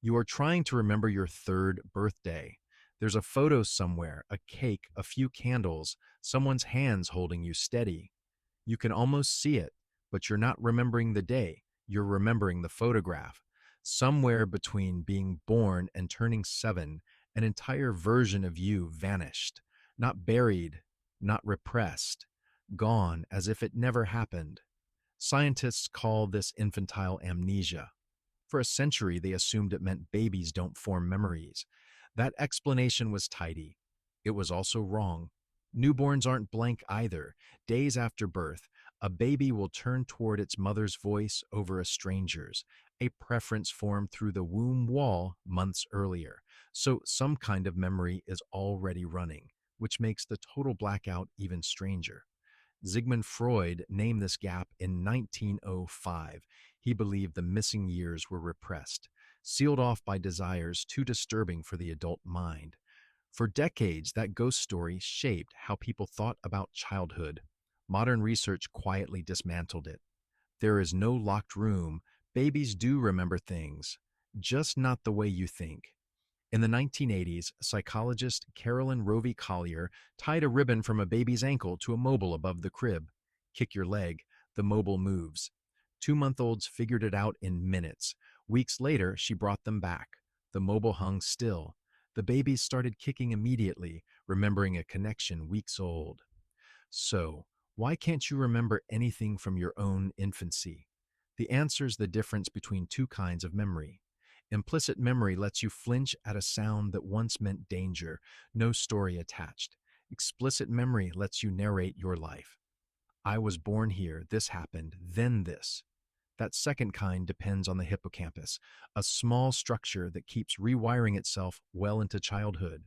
You are trying to remember your third birthday. There's a photo somewhere, a cake, a few candles, someone's hands holding you steady. You can almost see it, but you're not remembering the day. You're remembering the photograph. Somewhere between being born and turning 7, an entire version of you vanished. Not buried, not repressed, gone as if it never happened. Scientists call this infantile amnesia. For a century, they assumed it meant babies don't form memories. That explanation was tidy. It was also wrong. Newborns aren't blank either. Days after birth, a baby will turn toward its mother's voice over a stranger's, a preference formed through the womb wall months earlier. So some kind of memory is already running, which makes the total blackout even stranger. Sigmund Freud named this gap in 1905. He believed the missing years were repressed, sealed off by desires too disturbing for the adult mind. For decades, that ghost story shaped how people thought about childhood. Modern research quietly dismantled it. There is no locked room. Babies do remember things, just not the way you think. In the 1980s, psychologist Carolyn Rovee-Collier tied a ribbon from a baby's ankle to a mobile above the crib. Kick your leg, the mobile moves. 2-month-olds figured it out in minutes. Weeks later, she brought them back. The mobile hung still. The babies started kicking immediately, remembering a connection weeks old. So, why can't you remember anything from your own infancy? The answer's the difference between two kinds of memory. Implicit memory lets you flinch at a sound that once meant danger, no story attached. Explicit memory lets you narrate your life. I was born here, this happened, then this. That second kind depends on the hippocampus, a small structure that keeps rewiring itself well into childhood.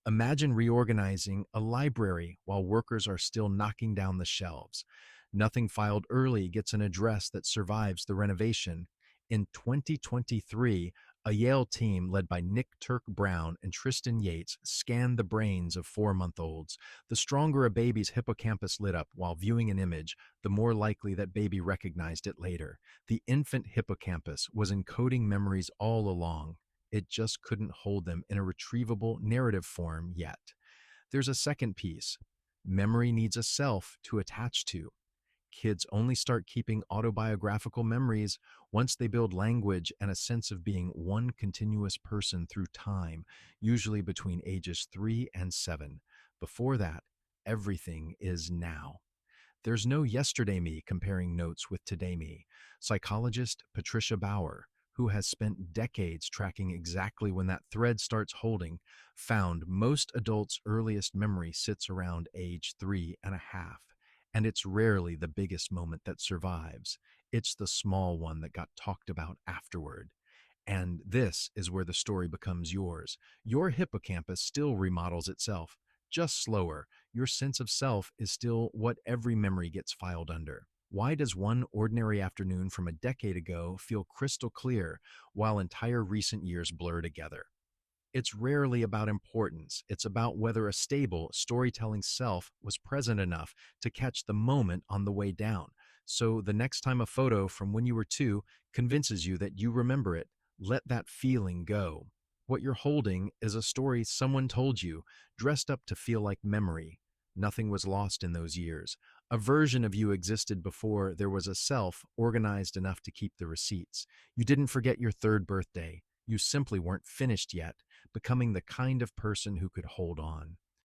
Imagine reorganizing a library while workers are still knocking down the shelves. Nothing filed early gets an address that survives the renovation. In 2023, a Yale team led by Nick Turk Brown and Tristan Yates scanned the brains of 4-month-olds. The stronger a baby's hippocampus lit up while viewing an image, the more likely that baby recognized it later. The infant hippocampus was encoding memories all along. It just couldn't hold them in a retrievable narrative form yet. There's a second piece. Memory needs a self to attach to. Kids only start keeping autobiographical memories once they build language and a sense of being one continuous person through time, usually between ages 3 and 7. Before that, everything is now. There's no yesterday me comparing notes with today me. Psychologist Patricia Bauer, who has spent decades tracking exactly when that thread starts holding, found most adults' earliest memory sits around age 3.5. And it's rarely the biggest moment that survives. It's the small one that got talked about afterward. And this is where the story becomes yours. Your hippocampus still remodels itself, just slower. Your sense of self is still what every memory gets filed under. Why does one ordinary afternoon from a decade ago feel crystal clear while entire recent years blur together? It's rarely about importance. It's about whether a stable, storytelling self was present enough to catch the moment on the way down. So the next time a photo from when you were 2 convinces you that you remember it, let that feeling go. What you're holding is a story someone told you, dressed up to feel like memory. Nothing was lost in those years. A version of you existed before there was a self organized enough to keep the receipts. You didn't forget your third birthday. You simply weren't finished yet, becoming the kind of person who could hold on.